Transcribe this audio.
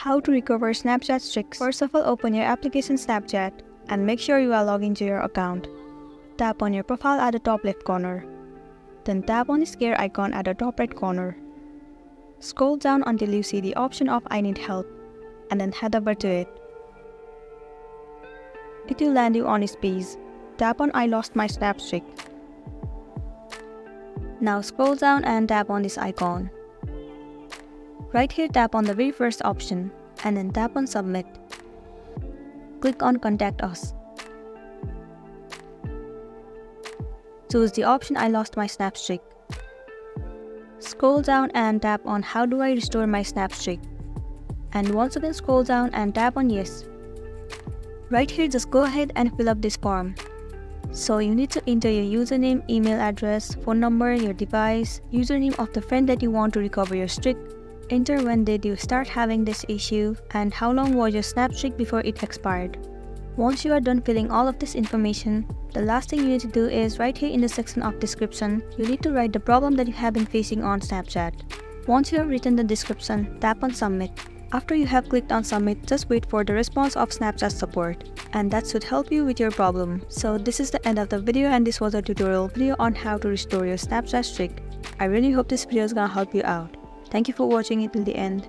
How to recover Snapchat streaks. First of all, open your application Snapchat and make sure you are logged into your account. Tap on your profile at the top left corner. Then tap on the square icon at the top right corner. Scroll down until you see the option of I need help and then head over to it. It will land you on this page. Tap on I lost my Snap streak. Now scroll down and tap on this icon. Right here, tap on the very first option and then tap on submit. Click on contact us. Choose the option I lost my Snap streak. Scroll down and tap on how do I restore my Snap streak. And once again scroll down and tap on yes. Right here, just go ahead and fill up this form. So you need to enter your username, email address, phone number, your device, username of the friend that you want to recover your streak. Enter when did you start having this issue and how long was your Snap streak before it expired. Once you are done filling all of this information, the last thing you need to do is right here in the section of description, you need to write the problem that you have been facing on Snapchat. Once you have written the description, tap on submit. After you have clicked on submit, just wait for the response of Snapchat support. And that should help you with your problem. So this is the end of the video and this was a tutorial video on how to restore your Snapchat streak. I really hope this video is gonna help you out. Thank you for watching it till the end.